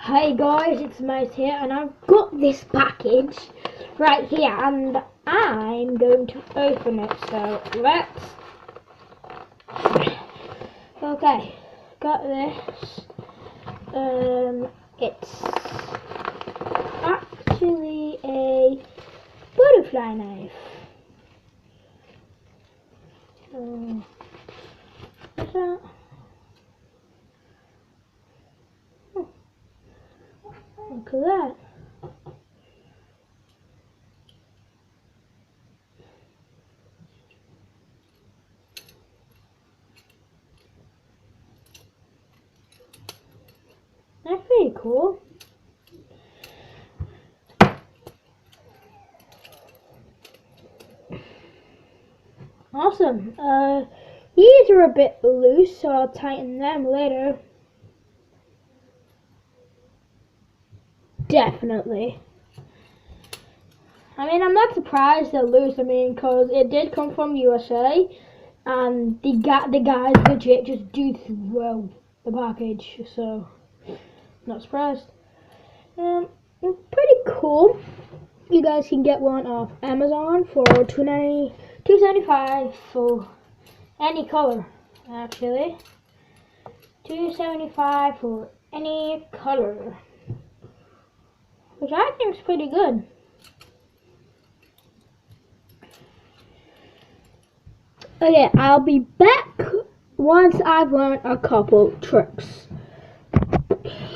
Hey guys, it's Mouse here, and I've got this package right here, and I'm going to open it. So let's. Okay, got this. It's actually a butterfly knife. What's that? Look at that. That's pretty cool. Awesome. These are a bit loose, so I'll tighten them later. Definitely. I mean, I'm not surprised they're loose. I mean, because it did come from USA, and the guys legit just do throw the package, so not surprised. Pretty cool. You guys can get one off Amazon for $2.75 for any color. Actually, $2.75 for any color, which I think is pretty good. Okay, I'll be back once I've learned a couple tricks.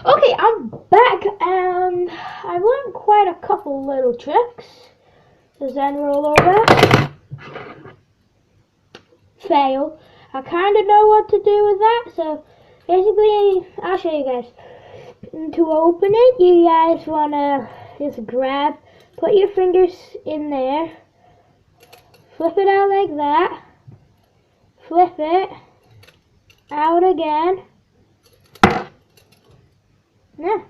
Okay, I'm back and I learned quite a couple little tricks. The Zen rollover. Fail. I kind of know what to do with that, so basically, I'll show you guys. To open it, you guys want to just put your fingers in there, flip it out like that, flip it out again. Yeah.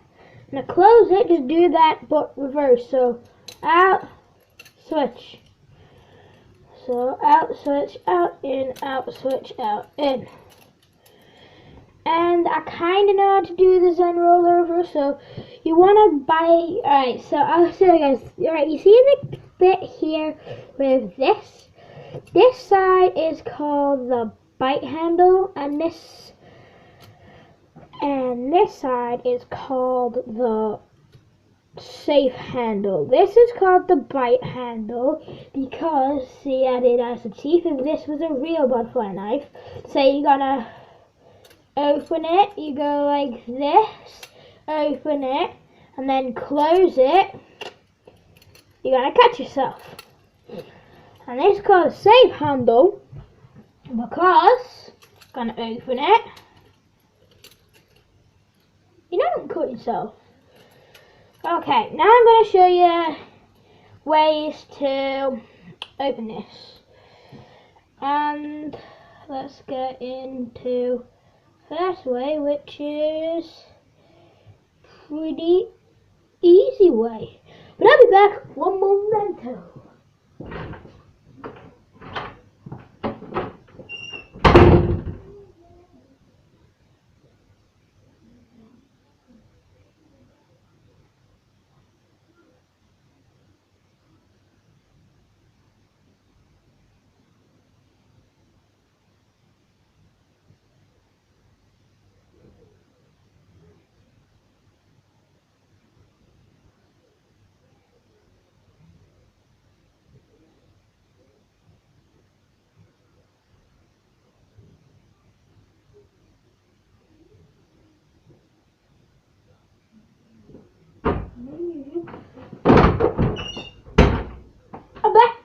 Now close it, just do that but reverse. So out, switch. So out, switch, out, in, out, switch, out, in. And I kind of know how to do the Zen rollover, so you want to alright, so I'll show you guys. Alright, you see the bit here with this? This side is called the bite handle, and this side is called the safe handle. This is called the bite handle because, see, I did have some teeth. If this was a real butterfly knife, say you're gonna open it, you go like this, open it, and then close it, you're gonna cut yourself. And this is called a safe handle because I'm gonna open it. You don't cut yourself. Okay, now I'm going to show you ways to open this. And let's get into the first way, which is pretty easy way. But I'll be back one momento. I'm back.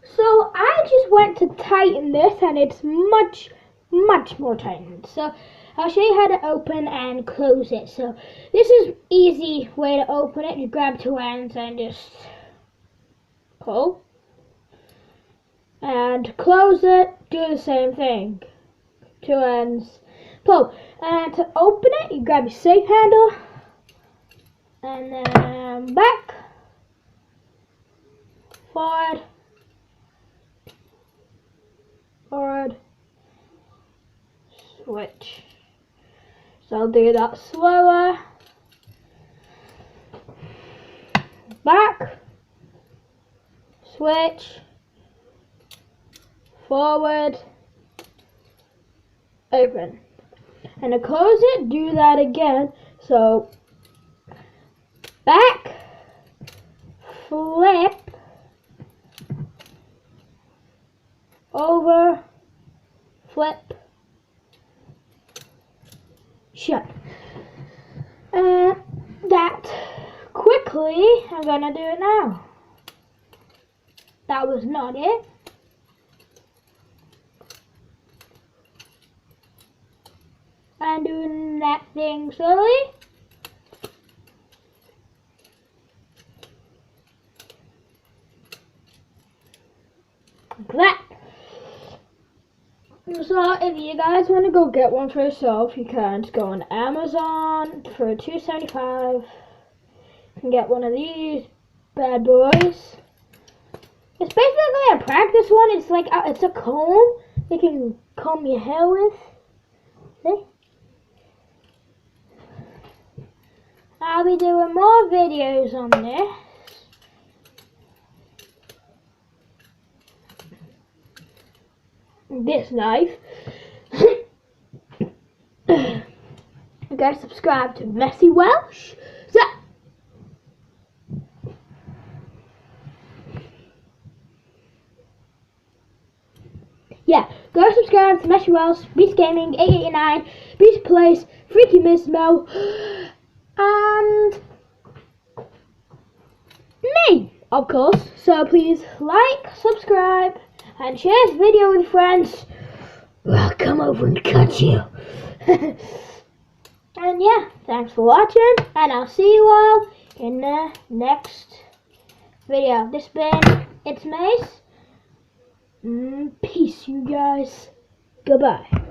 So I just went to tighten this, and it's much more tightened. So I'll show you how to open and close it. So this is easy way to open it. You grab two ends and just pull. And close it, do the same thing. Two ends, pull. And to open it, you grab your safe handle, and then back, forward, switch. So I'll do that slower. Back, switch, forward, open. And to close it, do that again. So back, flip, over, flip, shut. And that quickly, I'm gonna do it now. That was not it. And doing that thing slowly. Like that. So if you guys want to go get one for yourself, you can just go on Amazon for $2.75. You can get one of these bad boys. It's basically a practice one. It's like it's a comb. You can comb your hair with. See? I'll be doing more videos on this. This knife. You guys subscribe to Messy Welsh. So, yeah, go subscribe to Messy Welsh, Beast Gaming 889, Beast Place, Freaky Miss Mel, and me, of course. So please like, subscribe, and share this video with friends. I'll come over and cut you. And yeah, thanks for watching, and I'll see you all in the next video. This been It's Mace. Peace, you guys. Goodbye.